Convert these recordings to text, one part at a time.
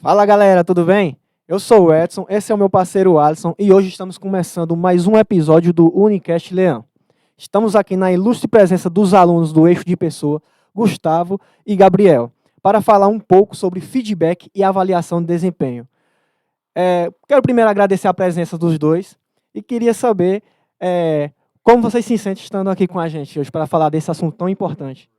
Fala galera, tudo bem? Eu sou o Edson, esse é o meu parceiro Alisson e hoje estamos começando mais um episódio do Unicast Leão. Estamos aqui na ilustre presença dos alunos do Eixo de Pessoa, Gustavo e Gabriel, para falar um pouco sobre feedback e avaliação de desempenho. Quero primeiro agradecer a presença dos dois e queria saber como vocês se sentem estando aqui com a gente hoje para falar desse assunto tão importante.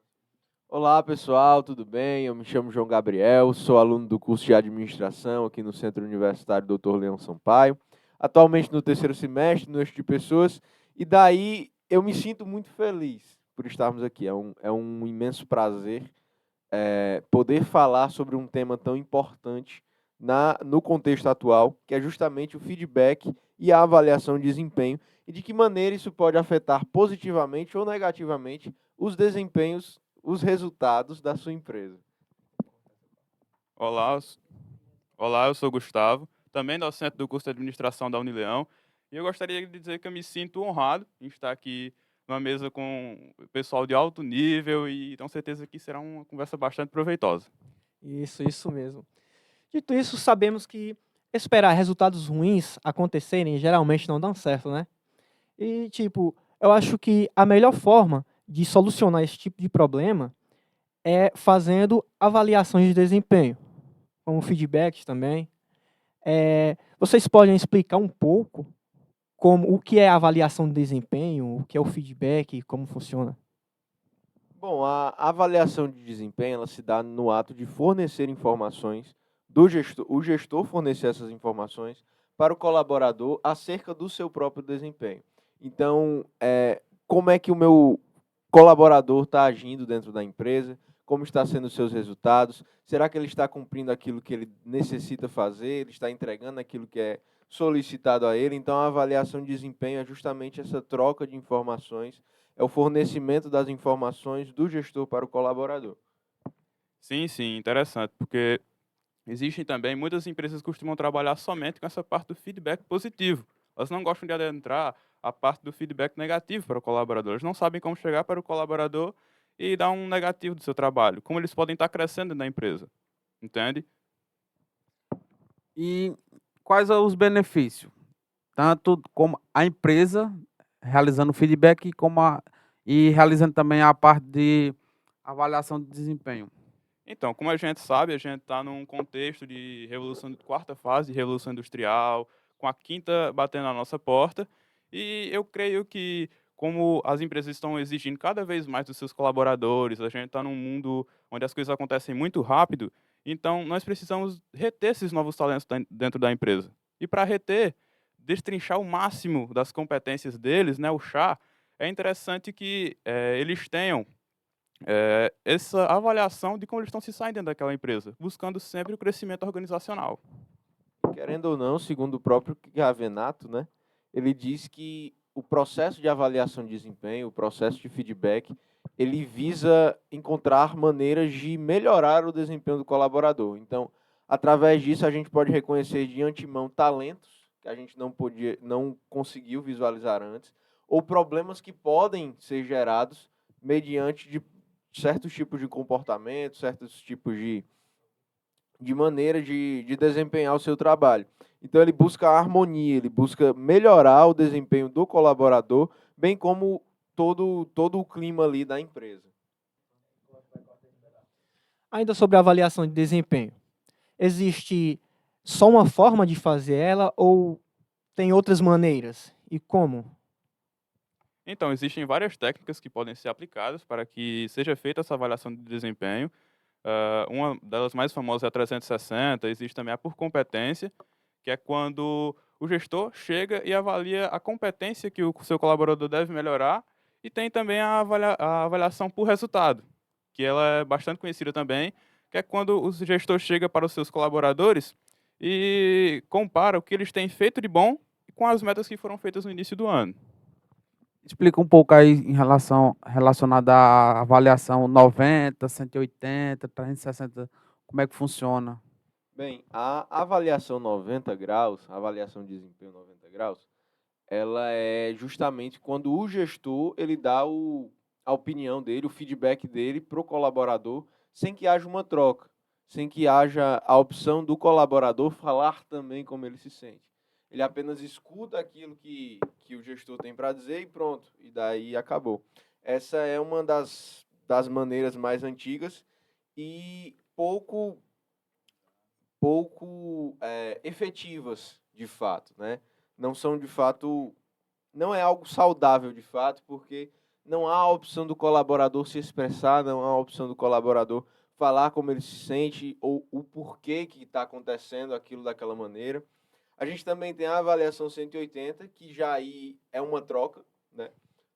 Olá pessoal, tudo bem? Eu me chamo João Gabriel, sou aluno do curso de Administração aqui no Centro Universitário Dr. Leão Sampaio, atualmente no terceiro semestre no Eixo de Pessoas, e daí eu me sinto muito feliz por estarmos aqui. É um imenso prazer poder falar sobre um tema tão importante no contexto atual, que é justamente o feedback e a avaliação de desempenho, e de que maneira isso pode afetar positivamente ou negativamente os desempenhos, os resultados da sua empresa. Olá, olá, eu sou o Gustavo, também docente do curso de Administração da Unileão, e eu gostaria de dizer que eu me sinto honrado em estar aqui numa mesa com o pessoal de alto nível e tenho certeza que será uma conversa bastante proveitosa. Isso mesmo. Dito isso, sabemos que esperar resultados ruins acontecerem geralmente não dão certo, né? E, eu acho que a melhor forma de solucionar esse tipo de problema é fazendo avaliações de desempenho, como feedbacks também. Vocês podem explicar um pouco como o que é a avaliação de desempenho, o que é o feedback, como funciona? Bom, a avaliação de desempenho ela se dá no ato de fornecer informações do gestor, o gestor fornecer essas informações para o colaborador acerca do seu próprio desempenho. Então, como é que o meu colaborador está agindo dentro da empresa? Como está sendo os seus resultados? Será que ele está cumprindo aquilo que ele necessita fazer? Ele está entregando aquilo que é solicitado a ele? Então, a avaliação de desempenho é justamente essa troca de informações, é o fornecimento das informações do gestor para o colaborador. Sim, interessante, porque existem também, muitas empresas costumam trabalhar somente com essa parte do feedback positivo. Elas não gostam de adentrar a parte do feedback negativo para o colaborador. Eles não sabem como chegar para o colaborador e dar um negativo do seu trabalho, como eles podem estar crescendo na empresa, entende? E quais são os benefícios? Tanto como a empresa realizando feedback, e realizando também a parte de avaliação de desempenho. Então, como a gente sabe, a gente está num contexto de revolução de quarta fase, de revolução industrial, com a quinta batendo na nossa porta, e eu creio que como as empresas estão exigindo cada vez mais dos seus colaboradores, a gente está num mundo onde as coisas acontecem muito rápido, então nós precisamos reter esses novos talentos dentro da empresa. E para reter, destrinchar o máximo das competências deles, né, o chá, é interessante que eles tenham essa avaliação de como eles estão se saindo dentro daquela empresa, buscando sempre o crescimento organizacional. Querendo ou não, segundo o próprio Gavenato, né, ele diz que o processo de avaliação de desempenho, o processo de feedback, ele visa encontrar maneiras de melhorar o desempenho do colaborador. Então, através disso, a gente pode reconhecer de antemão talentos que a gente não conseguiu visualizar antes, ou problemas que podem ser gerados mediante de certos tipos de comportamento, certos tipos de maneira de desempenhar o seu trabalho. Então, ele busca a harmonia, ele busca melhorar o desempenho do colaborador, bem como todo o clima ali da empresa. Ainda sobre a avaliação de desempenho, existe só uma forma de fazer ela ou tem outras maneiras? E como? Então, existem várias técnicas que podem ser aplicadas para que seja feita essa avaliação de desempenho. Uma delas mais famosas é a 360, existe também a por competência, que é quando o gestor chega e avalia a competência que o seu colaborador deve melhorar, e tem também a avaliação por resultado, que ela é bastante conhecida também, que é quando o gestor chega para os seus colaboradores e compara o que eles têm feito de bom com as metas que foram feitas no início do ano. Explica um pouco aí relacionada à avaliação 90, 180, 360, como é que funciona? Bem, a avaliação 90 graus, a avaliação de desempenho 90 graus, ela é justamente quando o gestor ele dá a opinião dele, o feedback dele para o colaborador, sem que haja uma troca, sem que haja a opção do colaborador falar também como ele se sente. Ele apenas escuta aquilo que o gestor tem para dizer e pronto, e daí acabou. Essa é uma das maneiras mais antigas e pouco efetivas, de fato, né? Não são, de fato, não é algo saudável, de fato, porque não há a opção do colaborador se expressar, não há a opção do colaborador falar como ele se sente ou o porquê que está acontecendo aquilo daquela maneira. A gente também tem a avaliação 180, que já aí é uma troca, né?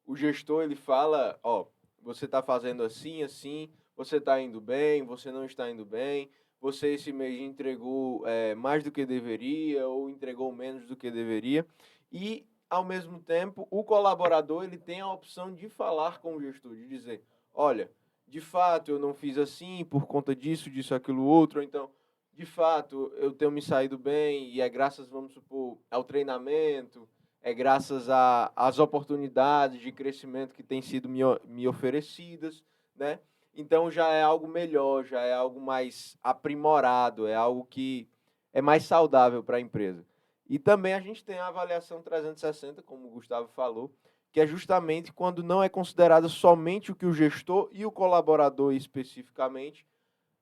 O gestor, ele fala, ó, você está fazendo assim, assim, você está indo bem, você não está indo bem, você esse mês entregou mais do que deveria ou entregou menos do que deveria. E, ao mesmo tempo, o colaborador, ele tem a opção de falar com o gestor, de dizer, olha, de fato, eu não fiz assim por conta disso, disso, aquilo, outro, ou então, de fato, eu tenho me saído bem e é graças, vamos supor, ao treinamento, é graças às oportunidades de crescimento que têm sido me oferecidas, né? Então já é algo melhor, já é algo mais aprimorado, é algo que é mais saudável para a empresa. E também a gente tem a avaliação 360, como o Gustavo falou, que é justamente quando não é considerado somente o que o gestor e o colaborador especificamente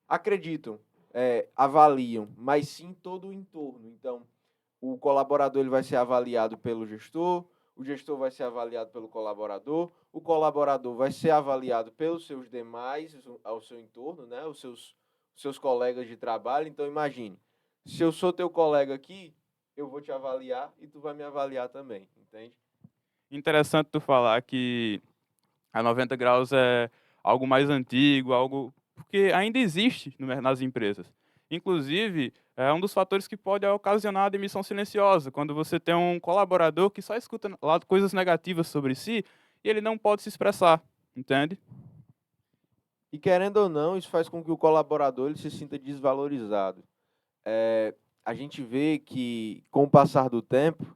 acreditam, avaliam, mas sim todo o entorno. Então, o colaborador ele vai ser avaliado pelo gestor, o gestor vai ser avaliado pelo colaborador, o colaborador vai ser avaliado pelos seus demais, ao seu entorno, né, os seus colegas de trabalho. Então, imagine, se eu sou teu colega aqui, eu vou te avaliar e tu vai me avaliar também, entende? Interessante tu falar que a 90 graus é algo mais antigo, algo porque ainda existe nas empresas. Inclusive, é um dos fatores que pode ocasionar a demissão silenciosa, quando você tem um colaborador que só escuta coisas negativas sobre si e ele não pode se expressar, entende? E querendo ou não, isso faz com que o colaborador ele se sinta desvalorizado. A gente vê que, com o passar do tempo,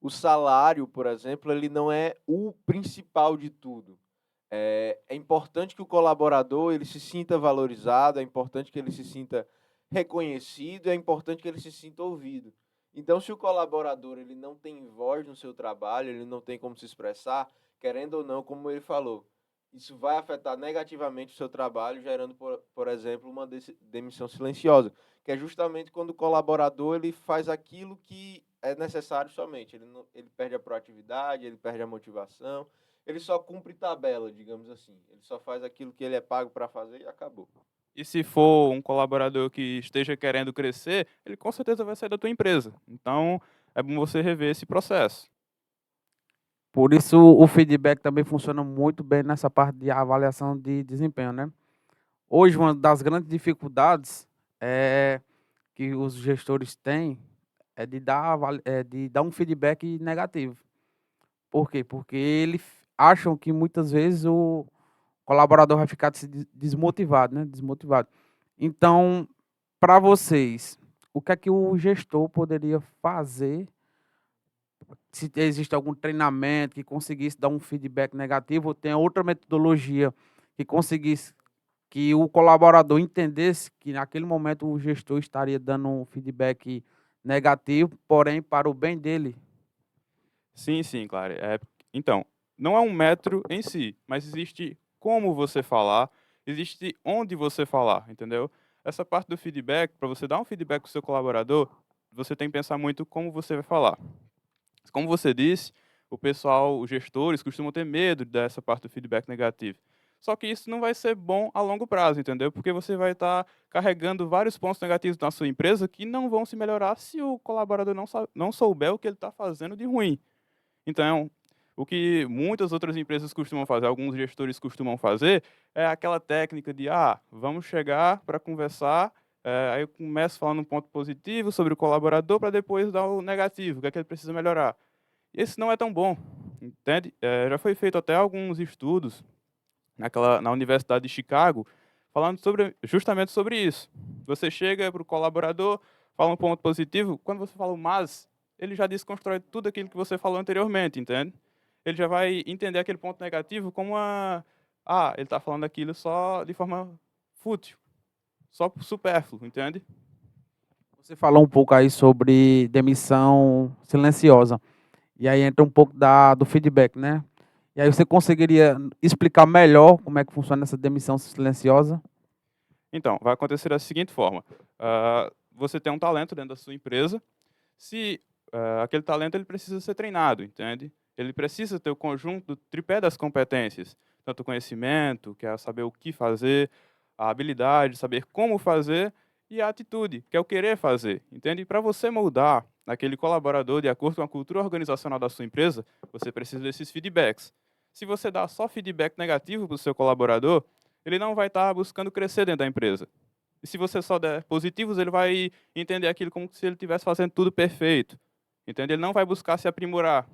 o salário, por exemplo, ele não é o principal de tudo. É importante que o colaborador ele se sinta valorizado, é importante que ele se sinta reconhecido, é importante que ele se sinta ouvido. Então, se o colaborador ele não tem voz no seu trabalho, ele não tem como se expressar, querendo ou não, como ele falou, isso vai afetar negativamente o seu trabalho, gerando, por exemplo, uma demissão silenciosa, que é justamente quando o colaborador ele faz aquilo que é necessário somente. Ele perde a proatividade, ele perde a motivação, ele só cumpre tabela, digamos assim. Ele só faz aquilo que ele é pago para fazer e acabou. E se for um colaborador que esteja querendo crescer, ele com certeza vai sair da tua empresa. Então, é bom você rever esse processo. Por isso, o feedback também funciona muito bem nessa parte de avaliação de desempenho, né? Hoje, uma das grandes dificuldades que os gestores têm é de dar um feedback negativo. Por quê? Porque eles acham que muitas vezes o colaborador vai ficar desmotivado, né? Desmotivado. Então, para vocês, o que é que o gestor poderia fazer se existe algum treinamento que conseguisse dar um feedback negativo, ou tem outra metodologia que conseguisse que o colaborador entendesse que naquele momento o gestor estaria dando um feedback negativo, porém para o bem dele? Sim, sim, claro. Então, não é um método em si, mas existe como você falar, existe onde você falar, entendeu? Essa parte do feedback, para você dar um feedback para o seu colaborador, você tem que pensar muito como você vai falar. Como você disse, o pessoal, os gestores costumam ter medo dessa parte do feedback negativo. Só que isso não vai ser bom a longo prazo, entendeu? Porque você vai estar carregando vários pontos negativos na sua empresa que não vão se melhorar se o colaborador não souber o que ele está fazendo de ruim. Então, o que muitas outras empresas costumam fazer, alguns gestores costumam fazer, é aquela técnica de, vamos chegar para conversar, aí eu começo falando um ponto positivo sobre o colaborador para depois dar o negativo, o que é que ele precisa melhorar. Esse não é tão bom, entende? Já foi feito até alguns estudos na Universidade de Chicago, falando justamente sobre isso. Você chega para o colaborador, fala um ponto positivo, quando você fala o mas, ele já desconstrói tudo aquilo que você falou anteriormente, entende? Ele já vai entender aquele ponto negativo como ele está falando aquilo só de forma fútil, só supérfluo, entende? Você falou um pouco aí sobre demissão silenciosa. E aí entra um pouco do feedback, né? E aí você conseguiria explicar melhor como é que funciona essa demissão silenciosa? Então, vai acontecer da seguinte forma. Você tem um talento dentro da sua empresa. Se aquele talento ele precisa ser treinado, entende? Ele precisa ter o conjunto do tripé das competências. Tanto o conhecimento, que é saber o que fazer, a habilidade, saber como fazer, e a atitude, que é o querer fazer, entende? E para você moldar aquele colaborador de acordo com a cultura organizacional da sua empresa, você precisa desses feedbacks. Se você dá só feedback negativo para o seu colaborador, ele não vai estar buscando crescer dentro da empresa. E se você só der positivos, ele vai entender aquilo como se ele estivesse fazendo tudo perfeito. Entende? Ele não vai buscar se aprimorar.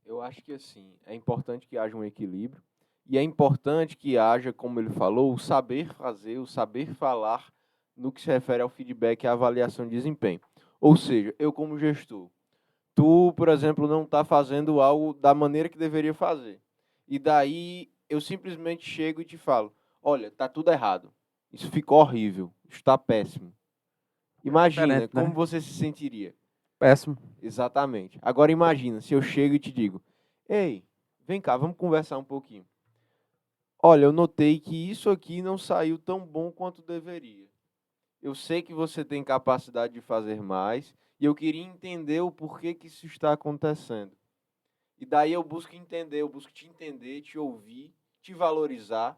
Eu acho que assim, é importante que haja um equilíbrio e é importante que haja, como ele falou, o saber fazer, o saber falar no que se refere ao feedback e à avaliação de desempenho. Ou seja, eu como gestor, tu, por exemplo, não está fazendo algo da maneira que deveria fazer. E daí eu simplesmente chego e te falo, olha, tá tudo errado. Isso ficou horrível, está péssimo. Imagina Diferente, como né? você se sentiria. Péssimo. Exatamente. Agora imagina se eu chego e te digo, ei, vem cá, vamos conversar um pouquinho. Olha, eu notei que isso aqui não saiu tão bom quanto deveria. Eu sei que você tem capacidade de fazer mais e eu queria entender o porquê que isso está acontecendo. E daí eu busco entender, eu busco te entender, te ouvir, te valorizar,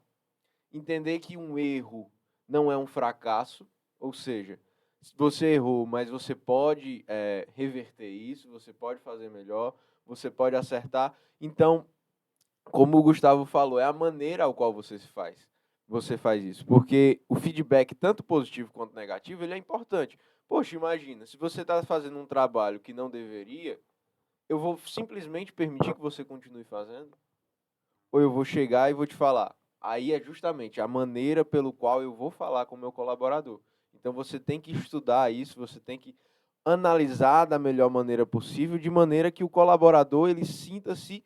entender que um erro não é um fracasso, ou seja, você errou, mas você pode reverter isso, você pode fazer melhor, você pode acertar. Então, como o Gustavo falou, é a maneira ao qual você faz isso. Porque o feedback, tanto positivo quanto negativo, ele é importante. Poxa, imagina, se você está fazendo um trabalho que não deveria, eu vou simplesmente permitir que você continue fazendo? Ou eu vou chegar e vou te falar? Aí é justamente a maneira pelo qual eu vou falar com o meu colaborador. Então você tem que estudar isso, você tem que analisar da melhor maneira possível, de maneira que o colaborador ele sinta-se,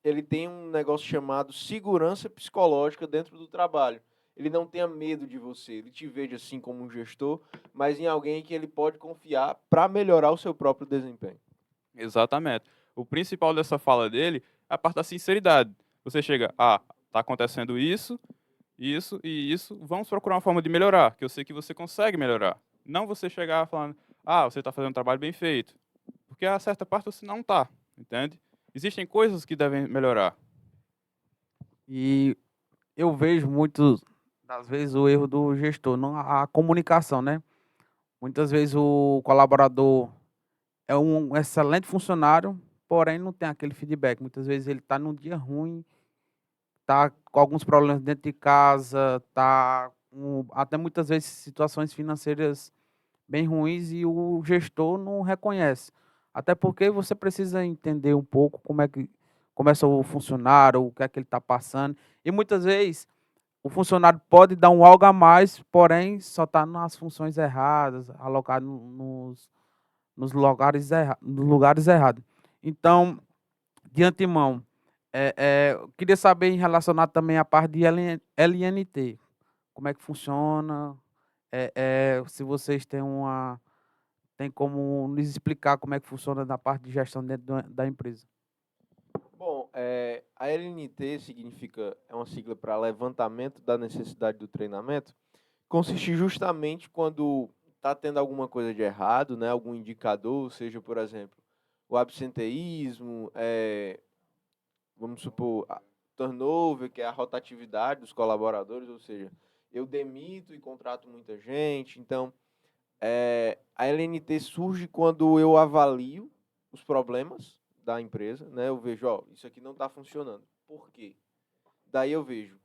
ele tem um negócio chamado segurança psicológica dentro do trabalho. Ele não tenha medo de você, ele te veja assim como um gestor, mas em alguém que ele pode confiar para melhorar o seu próprio desempenho. Exatamente. O principal dessa fala dele é a parte da sinceridade. Você chega, tá acontecendo isso, isso e isso, vamos procurar uma forma de melhorar, que eu sei que você consegue melhorar. Não você chegar falando, você está fazendo um trabalho bem feito. Porque a certa parte você não está, entende? Existem coisas que devem melhorar. E eu vejo muitas das vezes o erro do gestor, não a comunicação, né? Muitas vezes o colaborador é um excelente funcionário, porém não tem aquele feedback. Muitas vezes ele está num dia ruim, está com alguns problemas dentro de casa, está com até muitas vezes situações financeiras bem ruins e o gestor não reconhece. Até porque você precisa entender um pouco como é que começa o funcionário, o que é que ele está passando. E muitas vezes o funcionário pode dar um algo a mais, porém só está nas funções erradas, alocado nos lugares errados. Então, de antemão, eu queria saber em relacionado também à parte de LNT. Como é que funciona? Se vocês tem como nos explicar como é que funciona na parte de gestão dentro da empresa? Bom, a LNT é uma sigla para levantamento da necessidade do treinamento, consiste justamente quando está tendo alguma coisa de errado, né, algum indicador, seja, por exemplo, o absenteísmo, vamos supor, a turnover, que é a rotatividade dos colaboradores, ou seja, eu demito e contrato muita gente. Então, a LNT surge quando eu avalio os problemas da empresa, né? Eu vejo, isso aqui não está funcionando. Por quê? Daí eu vejo,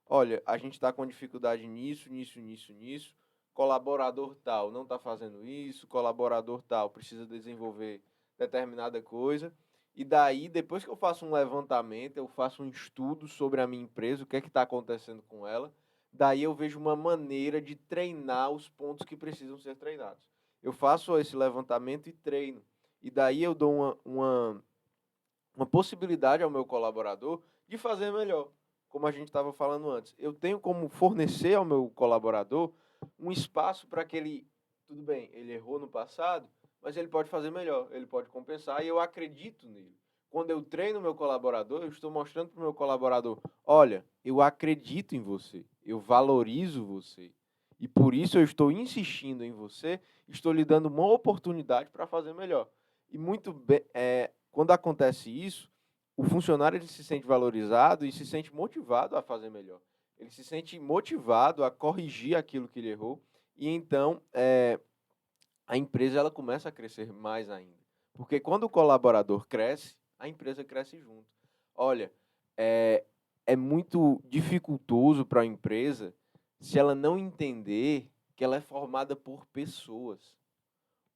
olha, a gente está com dificuldade nisso, nisso, nisso, nisso. Colaborador tal não está fazendo isso, colaborador tal precisa desenvolver determinada coisa. E daí, depois que eu faço um levantamento, eu faço um estudo sobre a minha empresa, o que é que está acontecendo com ela. Daí eu vejo uma maneira de treinar os pontos que precisam ser treinados. Eu faço esse levantamento e treino. E daí eu dou uma possibilidade ao meu colaborador de fazer melhor. como a gente estava falando antes, eu tenho como fornecer ao meu colaborador um espaço para que ele, tudo bem, ele errou no passado, mas ele pode fazer melhor, ele pode compensar e eu acredito nele. Quando eu treino meu colaborador, eu estou mostrando para o meu colaborador, olha, eu acredito em você, eu valorizo você. E por isso eu estou insistindo em você, estou lhe dando uma oportunidade para fazer melhor. E muito bem, quando acontece isso, o funcionário ele se sente valorizado e se sente motivado a fazer melhor. Ele se sente motivado a corrigir aquilo que ele errou e então a empresa ela começa a crescer mais ainda. Porque quando o colaborador cresce, a empresa cresce junto. Olha, é muito dificultoso para a empresa se ela não entender que ela é formada por pessoas.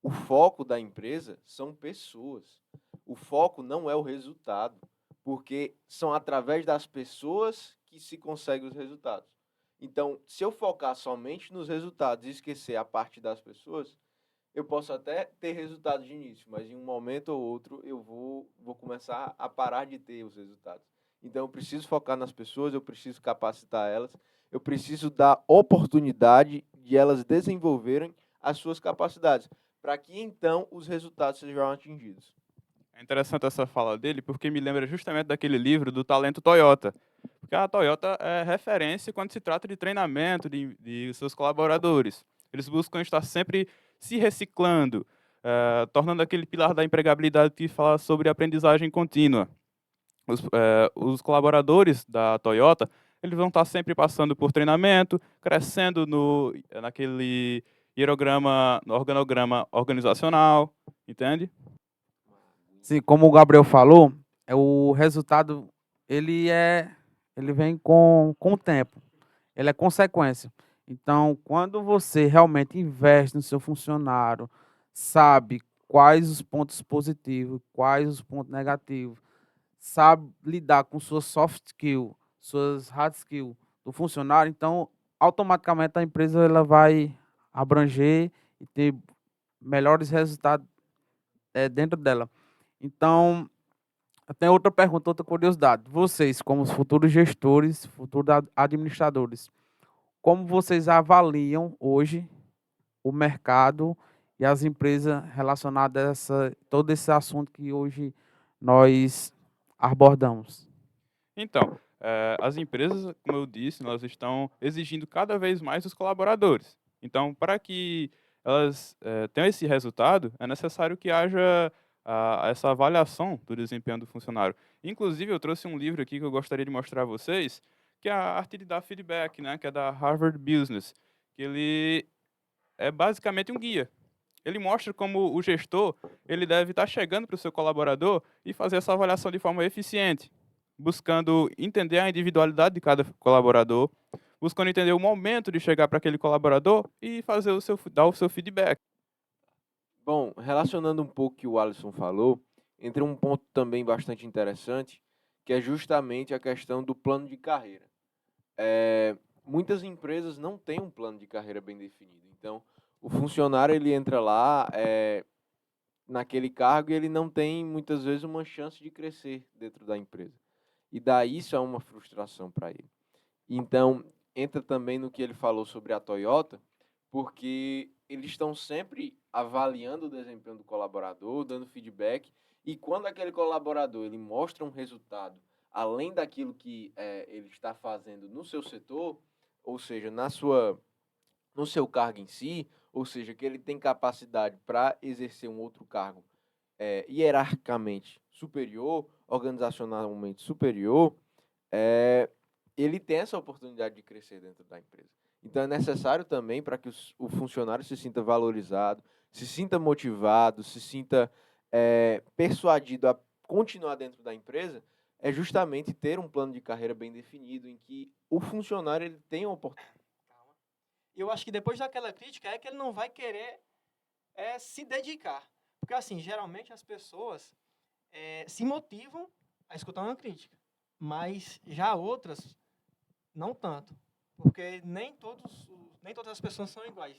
O foco da empresa são pessoas. O foco não é o resultado, porque são através das pessoas que se conseguem os resultados. Então, se eu focar somente nos resultados e esquecer a parte das pessoas, eu posso até ter resultados de início, mas em um momento ou outro eu vou começar a parar de ter os resultados. Então, eu preciso focar nas pessoas, eu preciso capacitar elas, eu preciso dar oportunidade de elas desenvolverem as suas capacidades, para que então os resultados sejam atingidos. É interessante essa fala dele, porque me lembra justamente daquele livro do Talento Toyota. Porque a Toyota é referência quando se trata de treinamento de seus colaboradores. Eles buscam estar sempre se reciclando, tornando aquele pilar da empregabilidade que fala sobre aprendizagem contínua. Os colaboradores da Toyota, eles vão estar sempre passando por treinamento, crescendo naquele no organograma organizacional, entende? Sim, como o Gabriel falou, o resultado ele vem com o tempo, ele é consequência. Então, quando você realmente investe no seu funcionário, sabe quais os pontos positivos, quais os pontos negativos, sabe lidar com suas soft skills, suas hard skills do funcionário, então automaticamente a empresa ela vai abranger e ter melhores resultados dentro dela. Então, eu tenho outra pergunta, outra curiosidade. Vocês, como os futuros gestores, futuros administradores, como vocês avaliam hoje o mercado e as empresas relacionadas a todo esse assunto que hoje nós abordamos? Então, as empresas, como eu disse, elas estão exigindo cada vez mais dos colaboradores. Então, para que elas tenham esse resultado, é necessário que haja essa avaliação do desempenho do funcionário. Inclusive, eu trouxe um livro aqui que eu gostaria de mostrar a vocês, que é a Arte de Dar Feedback, né, que é da Harvard Business, que ele é basicamente um guia. Ele mostra como o gestor ele deve estar chegando para o seu colaborador e fazer essa avaliação de forma eficiente, buscando entender a individualidade de cada colaborador, buscando entender o momento de chegar para aquele colaborador e dar o seu feedback. Bom, relacionando um pouco o que o Alisson falou, entra um ponto também bastante interessante, que é justamente a questão do plano de carreira. Muitas empresas não têm um plano de carreira bem definido. Então, o funcionário ele entra lá naquele cargo e ele não tem, muitas vezes, uma chance de crescer dentro da empresa. E daí isso é uma frustração para ele. Então, entra também no que ele falou sobre a Toyota, porque eles estão sempre avaliando o desempenho do colaborador, dando feedback, e quando aquele colaborador ele mostra um resultado além daquilo que ele está fazendo no seu setor, ou seja, no seu cargo em si, ou seja, que ele tem capacidade para exercer um outro cargo hierarquicamente superior, organizacionalmente superior, ele tem essa oportunidade de crescer dentro da empresa. Então, é necessário também para que o funcionário se sinta valorizado, se sinta motivado, se sinta persuadido a continuar dentro da empresa, é justamente ter um plano de carreira bem definido, em que o funcionário ele tem uma oportunidade. Eu acho que depois daquela crítica é que ele não vai querer se dedicar. Porque, assim, geralmente as pessoas se motivam a escutar uma crítica, mas já outras não tanto, porque nem todas as pessoas são iguais.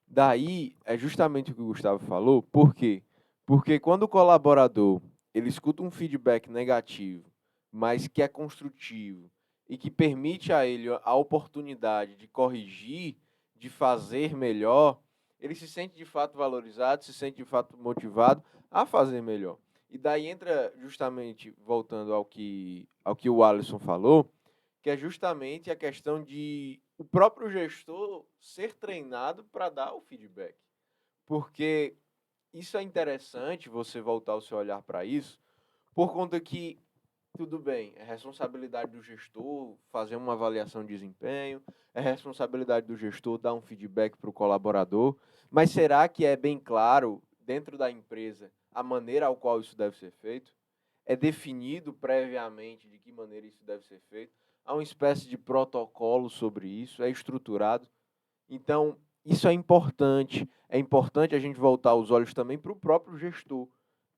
Daí, é justamente o que o Gustavo falou. Por quê? Porque quando o colaborador ele escuta um feedback negativo, mas que é construtivo e que permite a ele a oportunidade de corrigir, de fazer melhor, ele se sente de fato valorizado, se sente de fato motivado a fazer melhor. E daí entra justamente, voltando ao que o Alisson falou, que é justamente a questão de o próprio gestor ser treinado para dar o feedback. Porque isso é interessante, você voltar o seu olhar para isso, por conta que, tudo bem, é responsabilidade do gestor fazer uma avaliação de desempenho, é responsabilidade do gestor dar um feedback para o colaborador, mas será que é bem claro, dentro da empresa, a maneira ao qual isso deve ser feito? É definido previamente de que maneira isso deve ser feito? Há uma espécie de protocolo sobre isso? É estruturado? Então, isso é importante. É importante a gente voltar os olhos também para o próprio gestor,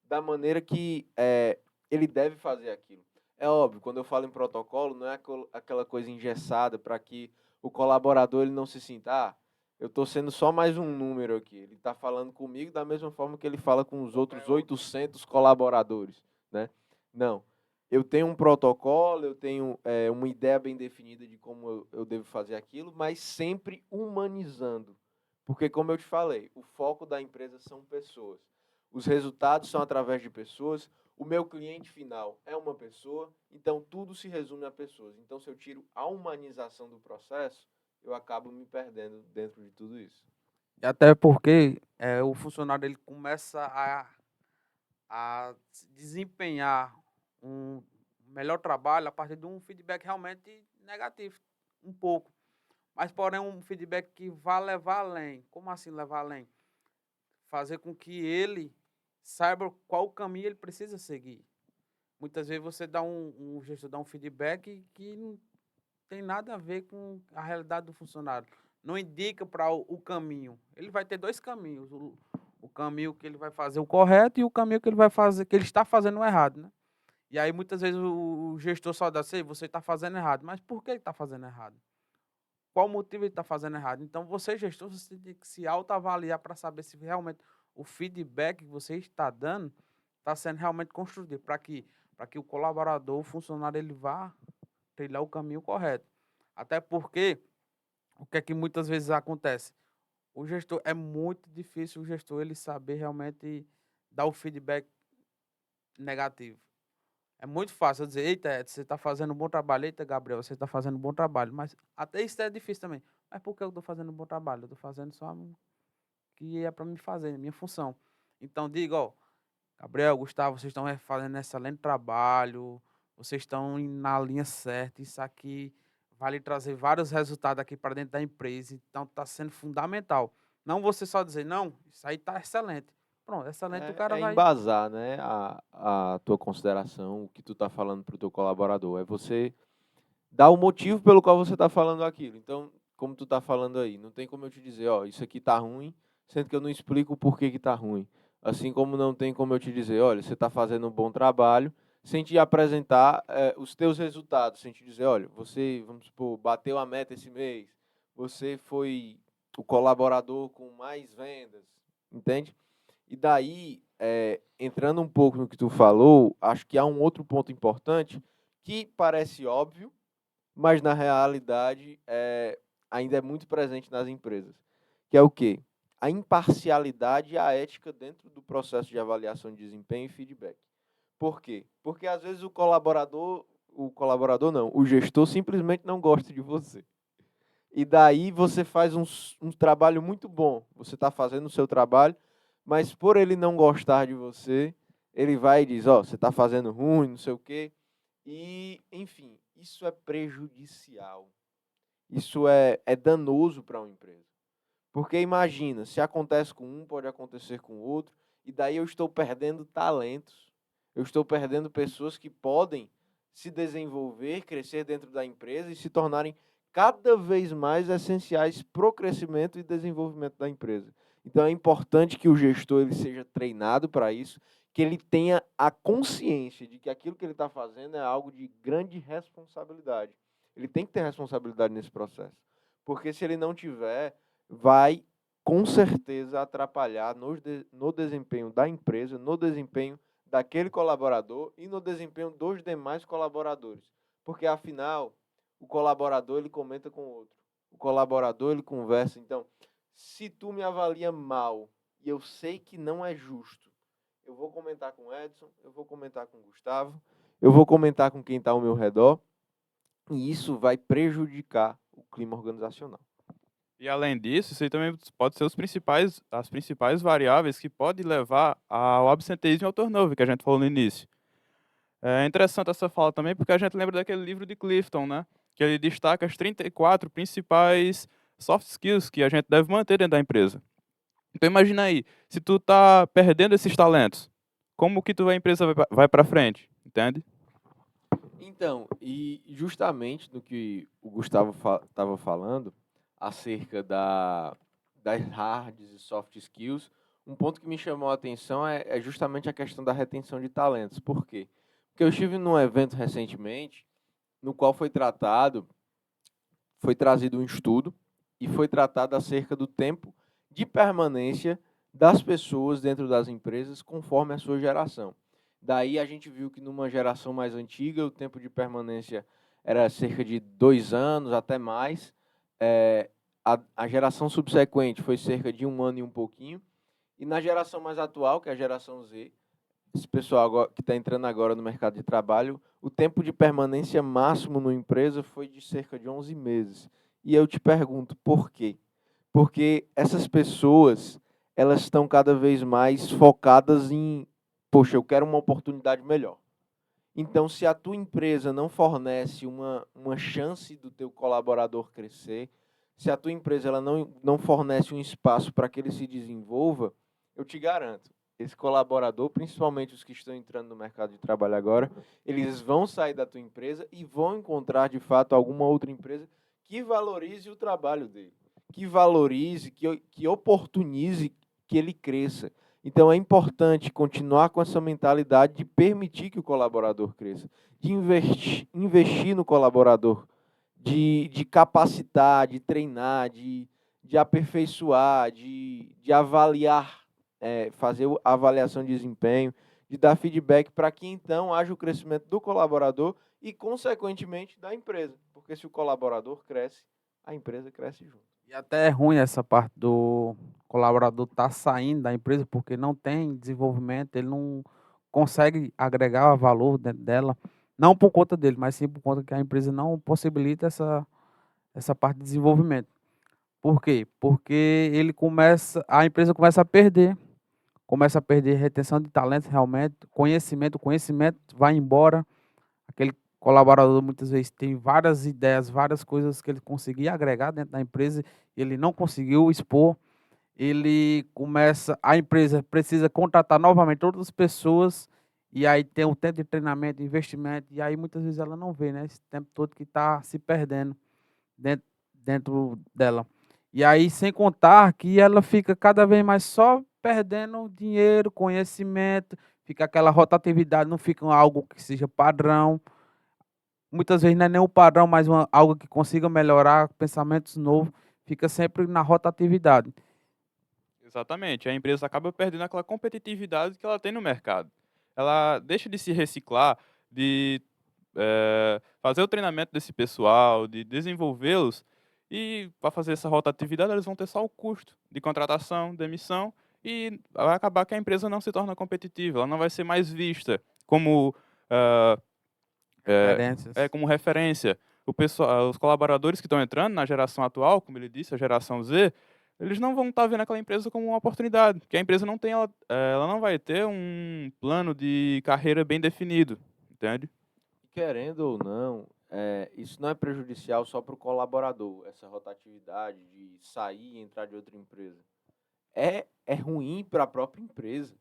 da maneira que ele deve fazer aquilo. É óbvio, quando eu falo em protocolo, não é aquela coisa engessada para que o colaborador ele não se sinta, eu estou sendo só mais um número aqui. Ele está falando comigo da mesma forma que ele fala com os outros 800 colaboradores, né? Não. Eu tenho um protocolo, eu tenho uma ideia bem definida de como eu devo fazer aquilo, mas sempre humanizando. Porque, como eu te falei, o foco da empresa são pessoas. Os resultados são através de pessoas. O meu cliente final é uma pessoa, então tudo se resume a pessoas. Então, se eu tiro a humanização do processo, eu acabo me perdendo dentro de tudo isso. E até porque o funcionário ele começa a desempenhar um melhor trabalho a partir de um feedback realmente negativo, um pouco. Mas, porém, um feedback que vai levar além. Como assim levar além? Fazer com que ele saiba qual caminho ele precisa seguir. Muitas vezes você dá um gestor dá um feedback que não tem nada a ver com a realidade do funcionário. Não indica para o caminho. Ele vai ter dois caminhos. O caminho que ele vai fazer o correto e o caminho que ele vai fazer, que ele está fazendo o errado, né? E aí, muitas vezes, o gestor só dá assim, você está fazendo errado. Mas por que ele está fazendo errado? Qual motivo ele está fazendo errado? Então, você, gestor, você tem que se autoavaliar para saber se realmente o feedback que você está dando está sendo realmente construtivo, para que o colaborador, o funcionário, ele vá trilhar o caminho correto. Até porque, o que é que muitas vezes acontece? O gestor, é muito difícil o gestor ele saber realmente dar o feedback negativo. É muito fácil eu dizer, eita, Edson, você está fazendo um bom trabalho, eita, Gabriel, você está fazendo um bom trabalho, mas até isso é difícil também. Mas por que eu estou fazendo um bom trabalho? Eu estou fazendo só o que é para me fazer, minha função. Então, diga, ó, Gabriel, Gustavo, vocês estão fazendo um excelente trabalho, vocês estão na linha certa, isso aqui vai lhe trazer vários resultados aqui para dentro da empresa, então está sendo fundamental. Não você só dizer, não, isso aí está excelente. Pronto, excelente, o cara É vai... embasar, né, a tua consideração, o que tu está falando para o teu colaborador. É você dar o motivo pelo qual você está falando aquilo. Então, como tu está falando aí, não tem como eu te dizer, ó, isso aqui está ruim, sendo que eu não explico o porquê que está ruim. Assim como não tem como eu te dizer, olha, você está fazendo um bom trabalho, sem te apresentar os teus resultados, sem te dizer, olha, você, vamos supor, bateu a meta esse mês, você foi o colaborador com mais vendas, entende? E daí, entrando um pouco no que tu falou, acho que há um outro ponto importante que parece óbvio, mas na realidade ainda é muito presente nas empresas, que é o quê? A imparcialidade e a ética dentro do processo de avaliação de desempenho e feedback. Por quê? Porque às vezes o colaborador não, o gestor simplesmente não gosta de você. E daí você faz um trabalho muito bom, você está fazendo o seu trabalho, mas por ele não gostar de você, ele vai e diz, ó, você está fazendo ruim, não sei o quê. E, enfim, isso é prejudicial. Isso é danoso para uma empresa. Porque imagina, se acontece com um, pode acontecer com o outro, e daí eu estou perdendo talentos, eu estou perdendo pessoas que podem se desenvolver, crescer dentro da empresa e se tornarem cada vez mais essenciais para o crescimento e desenvolvimento da empresa. Então é importante que o gestor ele seja treinado para isso, que ele tenha a consciência de que aquilo que ele está fazendo é algo de grande responsabilidade. Ele tem que ter responsabilidade nesse processo. Porque se ele não tiver, vai com certeza atrapalhar no desempenho da empresa, no desempenho daquele colaborador e no desempenho dos demais colaboradores. Porque, afinal, o colaborador ele comenta com o outro. O colaborador ele conversa. Então, se tu me avalia mal e eu sei que não é justo, eu vou comentar com o Edson, eu vou comentar com o Gustavo, eu vou comentar com quem está ao meu redor, e isso vai prejudicar o clima organizacional. E além disso, isso aí também pode ser as principais variáveis que podem levar ao absenteísmo e ao turnover, que a gente falou no início. É interessante essa fala também, porque a gente lembra daquele livro de Clifton, né? Que ele destaca as 34 principais soft skills que a gente deve manter dentro da empresa. Então imagina aí, se tu tá perdendo esses talentos, como que a empresa vai para frente, entende? Então, e justamente no que o Gustavo estava falando, acerca das hard e soft skills, um ponto que me chamou a atenção é justamente a questão da retenção de talentos. Por quê? Porque eu estive num evento recentemente, no qual foi trazido um estudo e foi tratado acerca do tempo de permanência das pessoas dentro das empresas conforme a sua geração. Daí a gente viu que numa geração mais antiga o tempo de permanência era cerca de 2 anos, até mais. A geração subsequente foi cerca de 1 ano e um pouquinho. E na geração mais atual, que é a geração Z, esse pessoal que está entrando agora no mercado de trabalho, o tempo de permanência máximo numa empresa foi de cerca de 11 meses. E eu te pergunto, por quê? Porque essas pessoas, elas estão cada vez mais focadas em, poxa, eu quero uma oportunidade melhor. Então, se a tua empresa não fornece uma chance do teu colaborador crescer, se a tua empresa ela não fornece um espaço para que ele se desenvolva, eu te garanto, esse colaborador, principalmente os que estão entrando no mercado de trabalho agora, eles vão sair da tua empresa e vão encontrar, de fato, alguma outra empresa que valorize o trabalho dele, que valorize, que oportunize que ele cresça. Então, é importante continuar com essa mentalidade de permitir que o colaborador cresça, de investir no colaborador, de capacitar, de treinar, de aperfeiçoar, de avaliar, fazer a avaliação de desempenho, de dar feedback para que, então, haja o crescimento do colaborador e, consequentemente, da empresa. Porque se o colaborador cresce, a empresa cresce junto. E até é ruim essa parte do colaborador estar saindo da empresa porque não tem desenvolvimento, ele não consegue agregar valor dentro dela, não por conta dele, mas sim por conta que a empresa não possibilita essa parte de desenvolvimento. Por quê? Porque a empresa começa a perder retenção de talentos realmente, o conhecimento vai embora, aquele colaborador muitas vezes tem várias ideias, várias coisas que ele conseguia agregar dentro da empresa, ele não conseguiu expor, a empresa precisa contratar novamente outras pessoas, e aí tem o tempo de treinamento, investimento, e aí muitas vezes ela não vê, né, esse tempo todo que está se perdendo dentro dela. E aí, sem contar que ela fica cada vez mais só perdendo dinheiro, conhecimento, fica aquela rotatividade, não fica algo que seja padrão. Muitas vezes não é nem o padrão, mas algo que consiga melhorar, pensamentos novos, fica sempre na rotatividade. Exatamente, a empresa acaba perdendo aquela competitividade que ela tem no mercado. Ela deixa de se reciclar, de fazer o treinamento desse pessoal, de desenvolvê-los, e para fazer essa rotatividade eles vão ter só o custo de contratação, demissão, e vai acabar que a empresa não se torna competitiva, ela não vai ser mais vista como, ah, Referências. como referência. O pessoal, os colaboradores que estão entrando na geração atual, como ele disse, a geração Z, eles não vão estar vendo aquela empresa como uma oportunidade, porque a empresa não tem, ela não vai ter um plano de carreira bem definido, entende? Querendo ou não, isso não é prejudicial só para o colaborador, essa rotatividade de sair e entrar de outra empresa. É ruim para a própria empresa.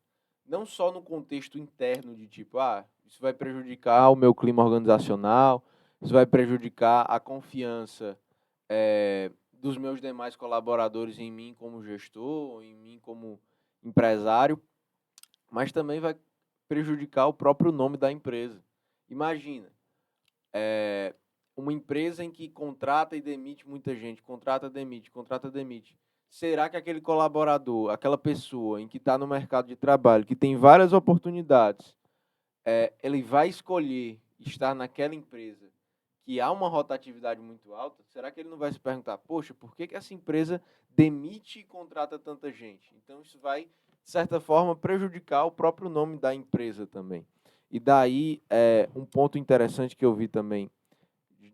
Não só no contexto interno de tipo, isso vai prejudicar o meu clima organizacional, isso vai prejudicar a confiança dos meus demais colaboradores em mim como gestor, em mim como empresário, mas também vai prejudicar o próprio nome da empresa. Imagina, uma empresa em que contrata e demite muita gente, contrata, demite, será que aquele colaborador, aquela pessoa em que está no mercado de trabalho, que tem várias oportunidades, ele vai escolher estar naquela empresa que há uma rotatividade muito alta? Será que ele não vai se perguntar, poxa, por que essa empresa demite e contrata tanta gente? Então, isso vai, de certa forma, prejudicar o próprio nome da empresa também. E daí, um ponto interessante que eu vi também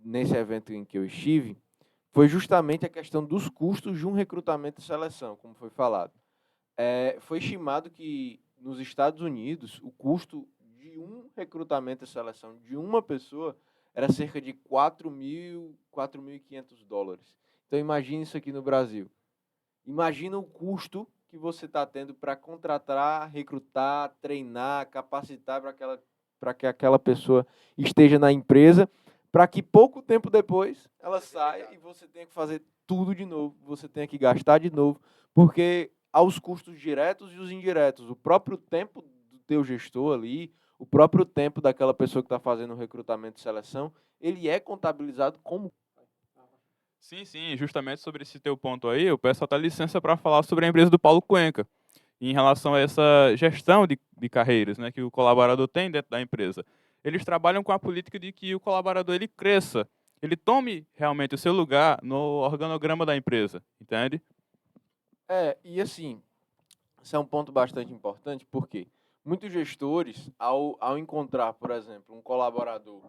nesse evento em que eu estive, foi justamente a questão dos custos de um recrutamento e seleção, como foi falado. Foi estimado que, nos Estados Unidos, o custo de um recrutamento e seleção de uma pessoa era cerca de $4.500. Então, imagine isso aqui no Brasil. Imagina o custo que você está tendo para contratar, recrutar, treinar, capacitar para que aquela pessoa esteja na empresa, para que pouco tempo depois ela saia e você tenha que fazer tudo de novo, você tenha que gastar de novo, porque há os custos diretos e os indiretos. O próprio tempo do teu gestor ali, o próprio tempo daquela pessoa que está fazendo o recrutamento e seleção, ele é contabilizado como... Sim, justamente sobre esse teu ponto aí, eu peço até licença para falar sobre a empresa do Paulo Cuenca, em relação a essa gestão de carreiras, né, que o colaborador tem dentro da empresa. Eles trabalham com a política de que o colaborador ele cresça, ele tome realmente o seu lugar no organograma da empresa, entende? E assim, esse é um ponto bastante importante, porque muitos gestores, ao encontrar, por exemplo, um colaborador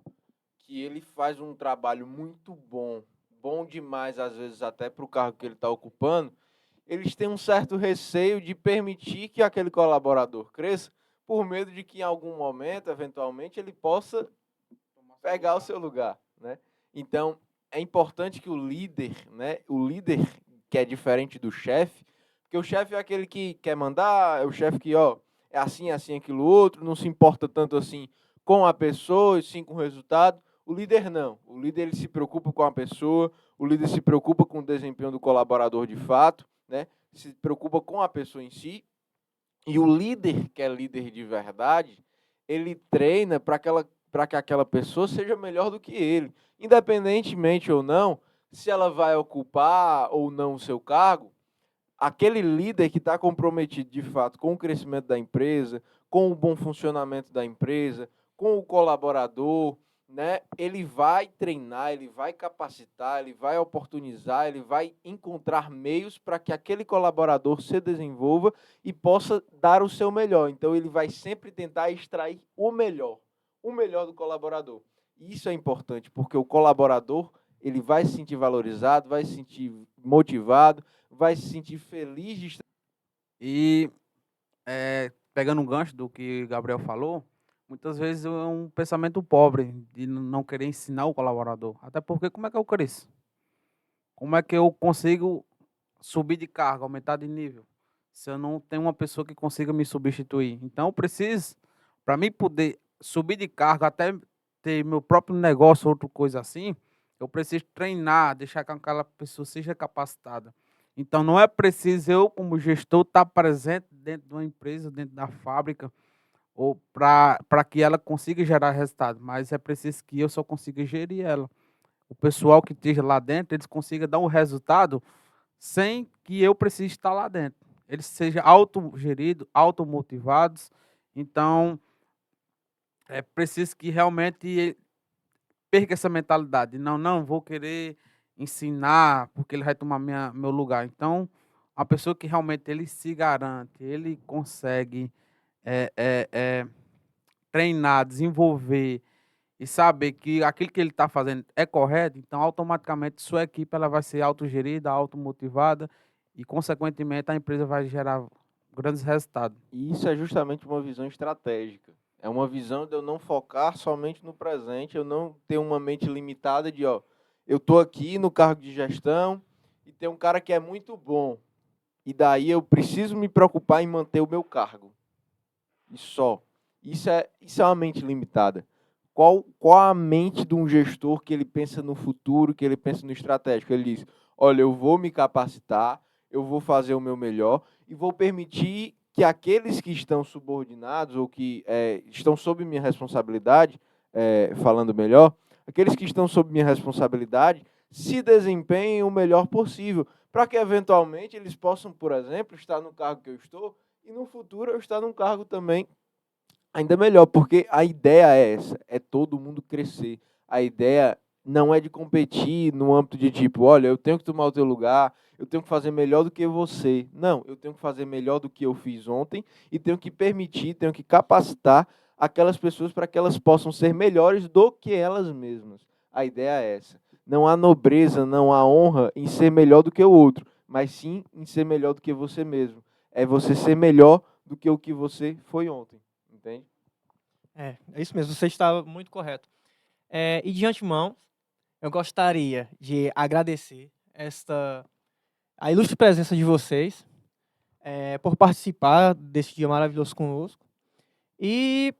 que ele faz um trabalho muito bom, bom demais, às vezes até para o cargo que ele está ocupando, eles têm um certo receio de permitir que aquele colaborador cresça, por medo de que em algum momento, eventualmente, ele possa pegar o seu lugar, né? Então, é importante que o líder, né, que é diferente do chefe, porque o chefe é aquele que quer mandar, é o chefe que, é assim, aquilo outro, não se importa tanto assim com a pessoa e sim com o resultado. O líder não. O líder ele se preocupa com a pessoa, o líder se preocupa com o desempenho do colaborador de fato, né? Se preocupa com a pessoa em si. E o líder, que é líder de verdade, ele treina para que aquela pessoa seja melhor do que ele. Independentemente ou não, se ela vai ocupar ou não o seu cargo, aquele líder que está comprometido de fato com o crescimento da empresa, com o bom funcionamento da empresa, com o colaborador, né? Ele vai treinar, ele vai capacitar, ele vai oportunizar, ele vai encontrar meios para que aquele colaborador se desenvolva e possa dar o seu melhor. Então, ele vai sempre tentar extrair o melhor do colaborador. E isso é importante, porque o colaborador ele vai se sentir valorizado, vai se sentir motivado, vai se sentir feliz de estar... E pegando um gancho do que o Gabriel falou, muitas vezes é um pensamento pobre de não querer ensinar o colaborador. Até porque como é que eu cresço? Como é que eu consigo subir de cargo, aumentar de nível, se eu não tenho uma pessoa que consiga me substituir? Então, eu preciso, para mim poder subir de cargo, até ter meu próprio negócio, outra coisa assim, eu preciso treinar, deixar que aquela pessoa seja capacitada. Então, não é preciso eu, como gestor, estar presente dentro de uma empresa, dentro da fábrica, ou para que ela consiga gerar resultado, mas é preciso que eu só consiga gerir ela. O pessoal que esteja lá dentro, eles consigam dar um resultado sem que eu precise estar lá dentro. Eles sejam autogeridos, automotivados. Então, é preciso que realmente perca essa mentalidade. Não, vou querer ensinar porque ele vai tomar meu lugar. Então, a pessoa que realmente ele se garante, ele consegue treinar, desenvolver e saber que aquilo que ele está fazendo é correto, então automaticamente sua equipe ela vai ser autogerida, automotivada e, consequentemente, a empresa vai gerar grandes resultados. E isso é justamente uma visão estratégica. É uma visão de eu não focar somente no presente, eu não ter uma mente limitada de, eu estou aqui no cargo de gestão e tem um cara que é muito bom. E daí eu preciso me preocupar em manter o meu cargo. E só. Isso é uma mente limitada. Qual a mente de um gestor que ele pensa no futuro, que ele pensa no estratégico? Ele diz, olha, eu vou me capacitar, eu vou fazer o meu melhor e vou permitir que aqueles que estão subordinados ou que estão sob minha responsabilidade, falando melhor, aqueles que estão sob minha responsabilidade se desempenhem o melhor possível, para que eventualmente eles possam, por exemplo, estar no cargo que eu estou e no futuro eu estar num cargo também ainda melhor, porque a ideia é essa, é todo mundo crescer. A ideia não é de competir no âmbito de tipo, olha, eu tenho que tomar o teu lugar, eu tenho que fazer melhor do que você. Não, eu tenho que fazer melhor do que eu fiz ontem e tenho que permitir, tenho que capacitar aquelas pessoas para que elas possam ser melhores do que elas mesmas. A ideia é essa. Não há nobreza, não há honra em ser melhor do que o outro, mas sim em ser melhor do que você mesmo. É você ser melhor do que o que você foi ontem. Entende? É isso mesmo, você está muito correto. E de antemão, eu gostaria de agradecer a ilustre presença de vocês, por participar desse dia maravilhoso conosco. E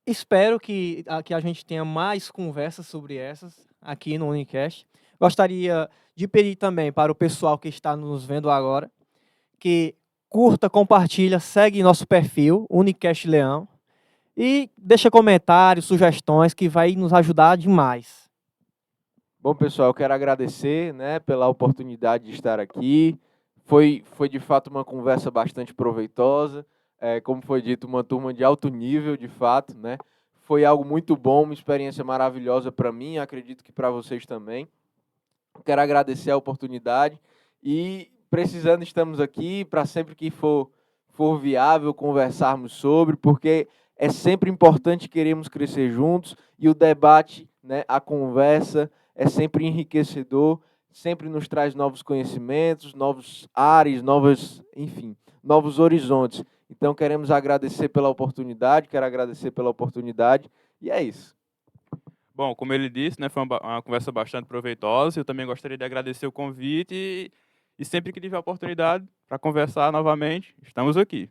espero que a gente tenha mais conversas sobre essas aqui no Unicast. Gostaria de pedir também para o pessoal que está nos vendo agora que curta, compartilha, segue nosso perfil, Unicast Leão, e deixa comentários, sugestões, que vai nos ajudar demais. Bom, pessoal, eu quero agradecer, né, pela oportunidade de estar aqui. Foi de fato uma conversa bastante proveitosa. Como foi dito, uma turma de alto nível, de fato, né? Foi algo muito bom, uma experiência maravilhosa para mim, acredito que para vocês também. Quero agradecer a oportunidade e, precisando, estamos aqui para sempre que for viável conversarmos sobre, porque é sempre importante, queremos crescer juntos e o debate, né, a conversa é sempre enriquecedor, sempre nos traz novos conhecimentos, novos ares, novos horizontes. Então, queremos agradecer pela oportunidade, quero agradecer pela oportunidade e é isso. Bom, como ele disse, né, foi uma conversa bastante proveitosa. Eu também gostaria de agradecer o convite e sempre que tiver oportunidade para conversar novamente, estamos aqui.